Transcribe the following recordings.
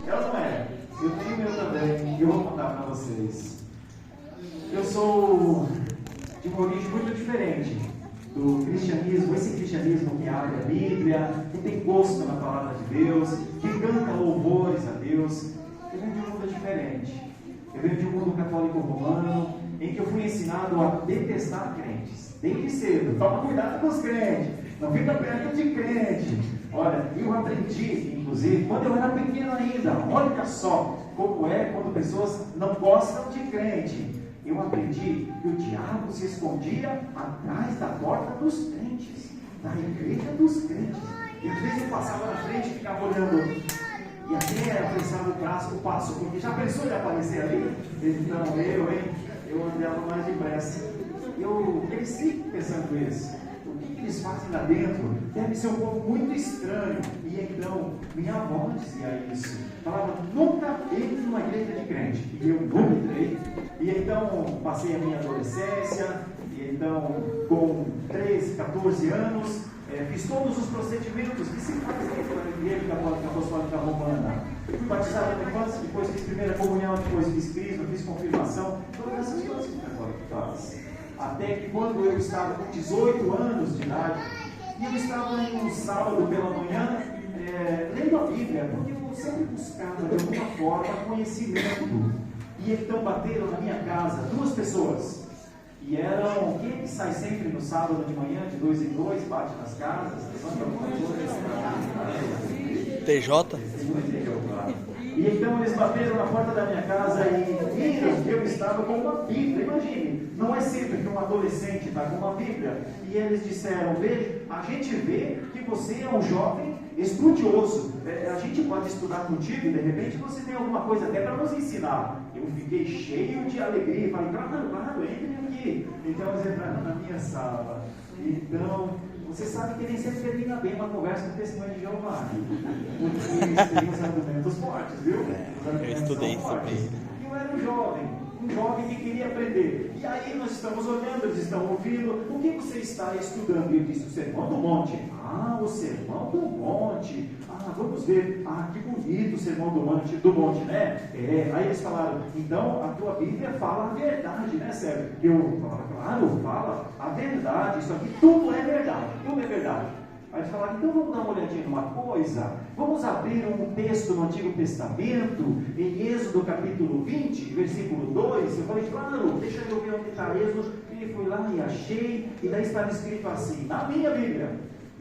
Ela não é. Eu tenho meu também, e eu vou contar para vocês. Eu sou de uma origem muito diferente do cristianismo, esse cristianismo que abre a Bíblia, que tem gosto na palavra de Deus, que canta louvores a Deus. Eu venho de um mundo diferente. Eu venho de um mundo católico romano, em que eu fui ensinado a detestar crentes, desde cedo. Toma cuidado com os crentes, não fica perto de crente. Olha, eu aprendi, inclusive, quando eu era pequeno ainda, olha só como é quando pessoas não gostam de crente. Eu aprendi que o diabo se escondia atrás da porta dos crentes, da igreja dos crentes. E às vezes eu passava na frente e ficava olhando, e até apressava o passo, porque já pensou em aparecer ali? Então eu andava mais depressa. Eu cresci pensando isso. O que eles fazem lá dentro? Deve ser um povo muito estranho. E então, minha avó dizia isso. Falava, nunca entre numa igreja de crente. E eu nunca entrei. E então, passei a minha adolescência. E então, com 13, 14 anos, fiz todos os procedimentos que se fazem na igreja católica apostólica romana. Fui batizado na infância, depois fiz primeira comunhão, depois fiz crisma, fiz confirmação. Todas essas coisas que o católico faz. Até que quando eu estava com 18 anos de idade, e eu estava em um sábado pela manhã, lendo a Bíblia, porque eu sempre buscava de alguma forma conhecimento. E então bateram na minha casa duas pessoas. E eram, quem é que sai sempre no sábado de manhã, de 2 em 2, bate nas casas, levanta alguma coisa? TJ? E então eles bateram na porta da minha casa e viram que eu estava com uma Bíblia. Imagine, não é sempre que um adolescente está com uma Bíblia. E eles disseram, veja, a gente vê que você é um jovem estudioso. A gente pode estudar contigo e de repente você tem alguma coisa até para nos ensinar. Eu fiquei cheio de alegria e falei, claro, entre aqui. Então eles entraram na minha sala. Então, você sabe que nem sempre termina bem uma conversa com o testemunho de Jeová. Porque eles têm os argumentos fortes, viu? Eu estudei sobre ele. E eu era um jovem que queria aprender. E aí nós estamos olhando, eles estão ouvindo. O que você está estudando? E eu disse, o Sermão do Monte. Ah, o Sermão do Monte. Ah, vamos ver. Ah, que bonito o Sermão do Monte, né? Aí eles falaram, então a tua Bíblia fala a verdade, né, Sérgio? Eu falava, claro, fala a verdade. Isso aqui tudo é verdade, tudo é verdade. Aí eles falaram, então vamos dar uma olhadinha numa coisa. Vamos abrir um texto no Antigo Testamento, em Êxodo capítulo 20, versículo 2. Eu falei, claro, deixa eu ver onde está Êxodo. E fui lá e achei, e daí estava escrito assim, na minha Bíblia,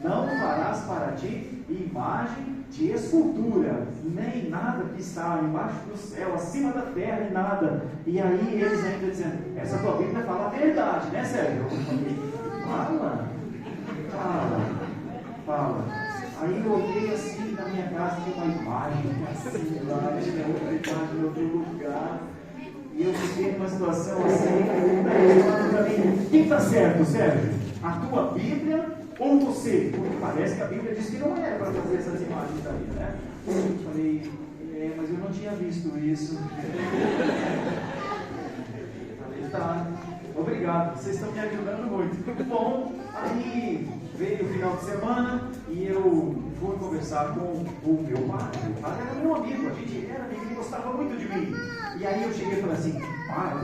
não farás para ti imagem de escultura, nem nada que está embaixo do céu, acima da terra, e nada. E aí eles ainda dizendo, essa tua Bíblia fala a verdade, né, Sérgio? Fala. Aí eu olhei assim na minha casa, tinha uma imagem assim, lá, tinha outra imagem em outro lugar. E eu fiquei numa situação assim, daí eles falaram para mim, quem está certo, Sérgio? A tua Bíblia ou você? Porque parece que a Bíblia diz que não é para fazer essas imagens daí, né? Eu falei, mas eu não tinha visto isso. Eu falei, tá, obrigado, vocês estão me ajudando muito. Bom, aí veio o final de semana e eu fui conversar com o meu pai. O pai era meu amigo, a gente era amigo, ele gostava muito de mim. E aí eu cheguei e falei assim, pai,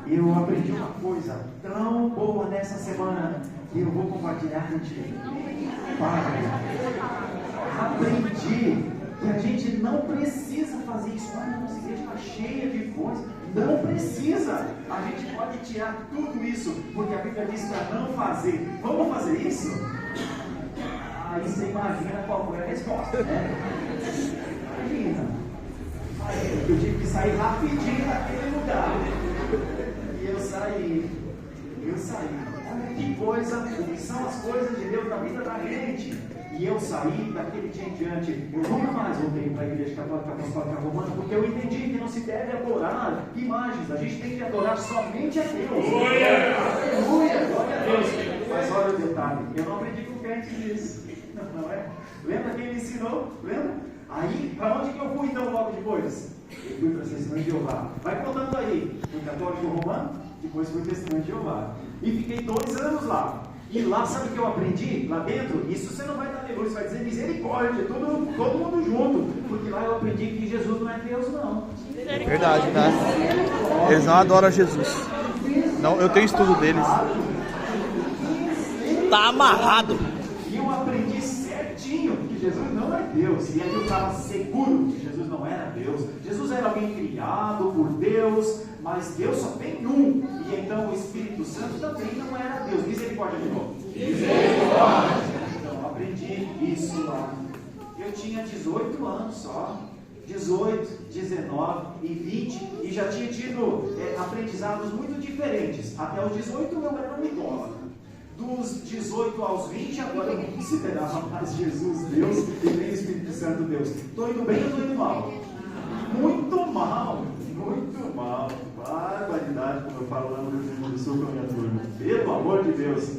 eu aprendi uma coisa tão boa nessa semana que eu vou compartilhar contigo. Pai, aprendi que a gente não precisa fazer isso. Olha, a nossa igreja está cheia de coisas. Não precisa. A gente pode tirar tudo isso, porque a Bíblia diz para não fazer. Vamos fazer isso? Aí você imagina qual foi a resposta, né? Imagina. Aí eu tive que sair rapidinho daquele lugar. E eu saí. Olha que coisa, o que são as coisas de Deus na vida da gente. E eu saí daquele dia em diante, eu nunca mais voltei para a igreja católica apostólica romana, porque eu entendi que não se deve adorar imagens, a gente tem que adorar somente a Deus. Aleluia, glória a Deus. Mas olha o detalhe, eu não aprendi com crente nisso, não é? Lembra quem me ensinou? Lembra? Aí, para onde que eu fui então logo depois? Eu fui para a Testemunha de Jeová. Vai contando aí, fui católico romano, depois fui Testemunha de Jeová. E fiquei 2 anos lá. E lá, sabe o que eu aprendi? Lá dentro, isso você não vai dar aleluia, você vai dizer misericórdia, todo mundo junto. Porque lá eu aprendi que Jesus não é Deus, não. Verdade, né? Eles não adoram Jesus. Não, eu tenho estudo deles. Tá amarrado. E eu aprendi certinho que Jesus não é Deus. E aí eu estava seguro que Jesus não era Deus. Jesus era alguém criado por Deus, mas Deus só tem um. E então o Espírito Santo também não era Deus. Misericórdia de novo. Misericórdia. Então eu aprendi isso lá. Eu tinha 18 anos só. 18, 19 e 20. E já tinha tido aprendizados muito diferentes. Até os 18 eu era um idólatra. Dos 18 aos 20, agora eu não considerava mais Jesus Deus e nem o Espírito Santo Deus. Estou indo bem ou estou indo mal? Muito mal, muito mal. Barbaridade, como eu falo lá no Rio Grande do Sul com a minha turma. Pelo amor de Deus.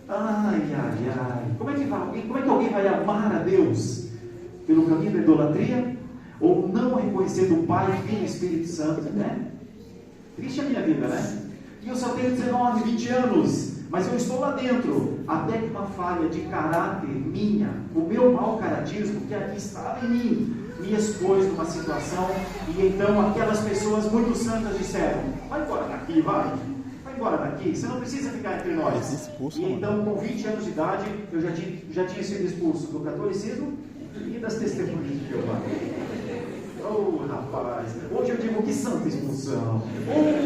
Ai, ai, ai. Como é que alguém vai amar a Deus? Pelo caminho da idolatria? Ou não reconhecendo o Pai, Filho e Espírito Santo, né? Triste a minha vida, né? E eu só tenho 19, 20 anos. Mas eu estou lá dentro, até que uma falha de caráter minha, o meu mau caratismo, que aqui estava em mim, me expôs numa situação, e então aquelas pessoas muito santas disseram: vai embora daqui, vai embora daqui, você não precisa ficar entre nós. E então, com 20 anos de idade, eu já tinha sido expulso do catolicismo e das testemunhas de Jeová. Oh, rapaz, hoje eu digo que santa expulsão,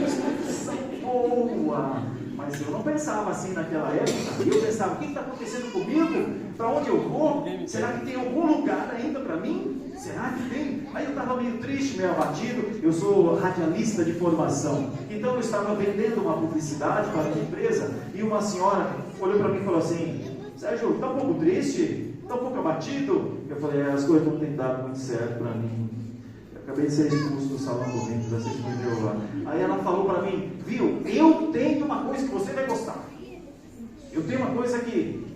expulsão boa. Mas eu não pensava assim naquela época. Eu pensava: o que está acontecendo comigo? Para onde eu vou? Será que tem algum lugar ainda para mim? Será que tem? Aí eu estava meio triste, meio abatido. Eu sou radialista de formação. Então eu estava vendendo uma publicidade para uma empresa. E uma senhora olhou para mim e falou assim: Sérgio, está um pouco triste? Está um pouco abatido? Eu falei: as coisas não têm dado muito certo para mim. Acabei de ser expulso do salão do vento da Testemunha de Jeová. Aí ela falou para mim: viu, eu tenho uma coisa que você vai gostar. Eu tenho uma coisa que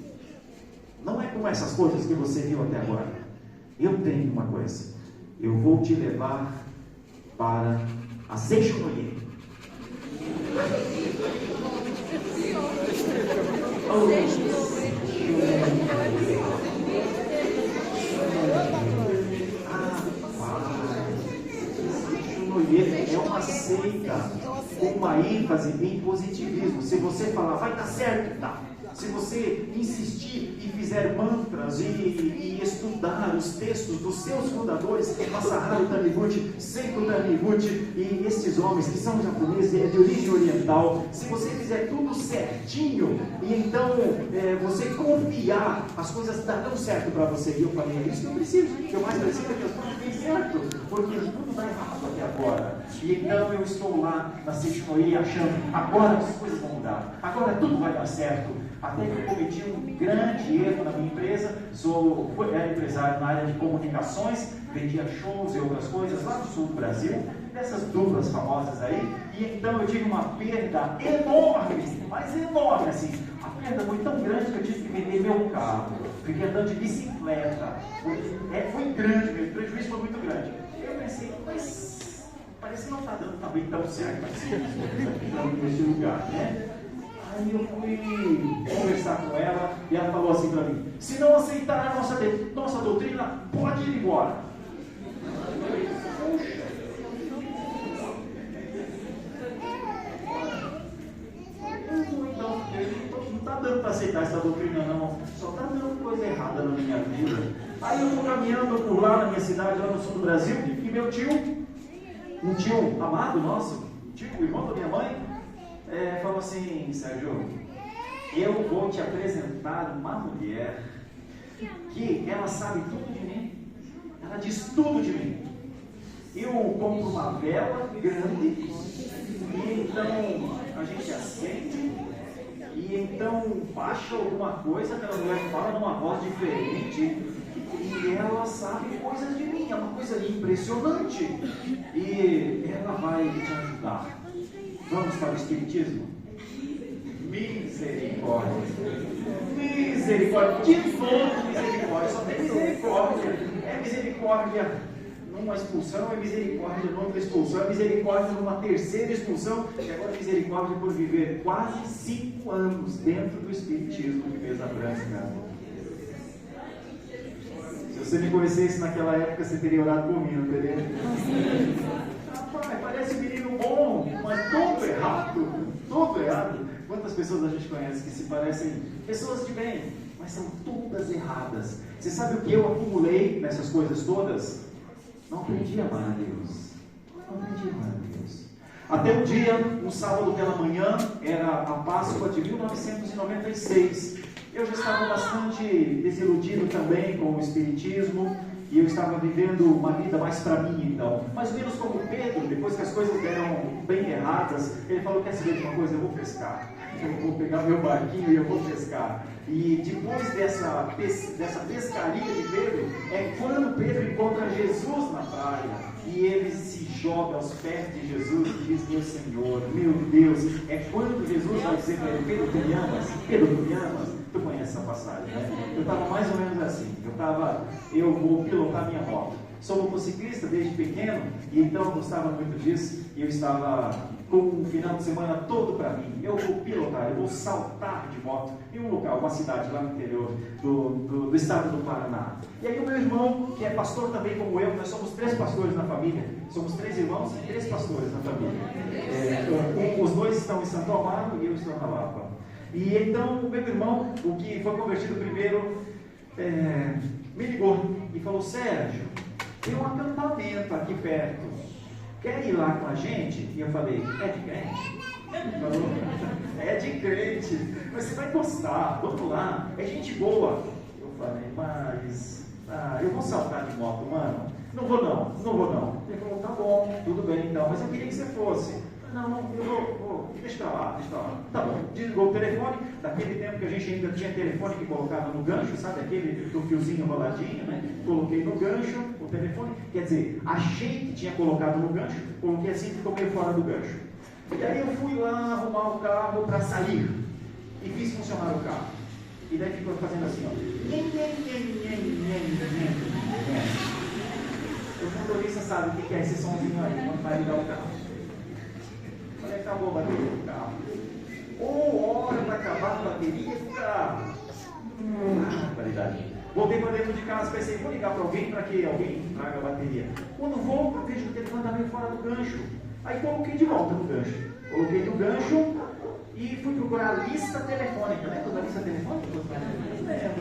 não é como essas coisas que você viu até agora. Eu tenho uma coisa. Eu vou te levar para a Seixonoye. É uma seita com uma ênfase em positivismo. Se você falar, vai dar certo, tá. Se você insistir e fizer mantras e estudar os textos dos seus fundadores, Masaharu Taniguchi, Seiko Taniguchi e estes homens que são japoneses, de origem oriental, se você fizer tudo certinho e então você confiar, as coisas darão certo para você. E eu falei: é isso que eu preciso. O que eu mais preciso é que as coisas deem certo, porque tudo está errado até agora. E então eu estou lá na Seixonoye achando: agora as coisas vão mudar, agora tudo vai dar certo. Até que eu cometi um grande erro na minha empresa. Era empresário na área de comunicações, vendia shows e outras coisas lá no sul do Brasil, dessas duplas famosas aí. E então eu tive uma perda enorme, mas enorme assim. A perda foi tão grande que eu tive que vender meu carro. Fiquei andando de bicicleta. Foi grande mesmo, o prejuízo foi muito grande. Eu pensei: mas parece que não está dando também tão certo assim, nesse lugar, né? Aí eu fui conversar com ela e ela falou assim para mim: se não aceitar a nossa doutrina, pode ir embora. Puxa. Não está dando para aceitar essa doutrina não, só está dando coisa errada na minha vida. Aí eu estou caminhando por lá na minha cidade, lá no sul do Brasil, e meu tio, um tio amado nosso, o irmão da minha mãe, falou assim: Sérgio, eu vou te apresentar uma mulher que ela sabe tudo de mim, ela diz tudo de mim. Eu compro uma vela grande e então a gente acende e então baixa alguma coisa, aquela mulher fala numa voz diferente e ela sabe coisas de mim, é uma coisa impressionante e ela vai te ajudar. Vamos para o Espiritismo? Misericórdia. Misericórdia. De novo misericórdia. Só tem misericórdia. É misericórdia numa expulsão, é misericórdia numa outra expulsão, é misericórdia numa terceira expulsão, e agora misericórdia por viver quase 5 anos dentro do espiritismo de mesa branca. Se você me conhecesse naquela época, você teria orado por mim, não teria? Rapaz, parece um menino bom, mas todo errado, todo errado. Quantas pessoas a gente conhece que se parecem pessoas de bem, mas são todas erradas? Você sabe o que eu acumulei nessas coisas todas? Não aprendi a amar a Deus. Não aprendi a amar a Deus. Até um dia, um sábado pela manhã, era a Páscoa de 1996. Eu já estava bastante desiludido também com o Espiritismo. E eu estava vivendo uma vida mais para mim, então. Mais ou menos como Pedro, depois que as coisas deram bem erradas, ele falou: quer saber de uma coisa? Eu vou pescar. Eu vou pegar meu barquinho e eu vou pescar. E depois dessa pescaria de Pedro, é quando Pedro encontra Jesus na praia. E ele se joga aos pés de Jesus e diz: meu Senhor, meu Deus. É quando Jesus vai dizer para ele: Pedro, tu me amas? Pedro, tu me amas? Tu conhece essa passagem, né? Eu estava mais ou menos assim. Eu vou pilotar minha moto. Sou motociclista desde pequeno, e então eu gostava muito disso. E eu estava com um final de semana todo para mim. Eu vou pilotar, eu vou saltar de moto em um local, uma cidade lá no interior do estado do Paraná. E aí o meu irmão, que é pastor também como eu, nós somos 3 pastores na família. Somos 3 irmãos e 3 pastores na família. Os 2 estão em Santo Amaro e eu estou na Lapa. E então o meu irmão, o que foi convertido primeiro, me ligou e falou: Sérgio, tem um acampamento aqui perto, quer ir lá com a gente? E eu falei: é de crente? Ele falou: é de crente, mas você vai gostar, vamos lá, é gente boa. Eu falei: mas eu vou saltar de moto, mano. Não vou não. Ele falou: tá bom, tudo bem então, mas eu queria que você fosse. Não, eu vou, deixa pra lá. Tá bom, desligou o telefone. Daquele tempo que a gente ainda tinha telefone que colocava no gancho, sabe, aquele do fiozinho enroladinho, né? Coloquei no gancho o telefone, quer dizer, achei que tinha colocado no gancho, coloquei assim e ficou meio fora do gancho. E aí eu fui lá arrumar o carro para sair e fiz funcionar o carro. E daí ficou fazendo assim, ó. O motorista sabe o que é esse somzinho aí, quando vai ligar o carro. Falei: acabou a bateria do carro. Ou hora para acabar a bateria do carro. Qualidade. Voltei para dentro de casa, pensei: vou ligar para alguém para que alguém traga a bateria. Quando volto, vejo que o telefone está meio fora do gancho. Aí coloquei de volta no gancho. Coloquei no gancho e fui procurar a lista telefônica. Lembra da lista telefônica? Lembro.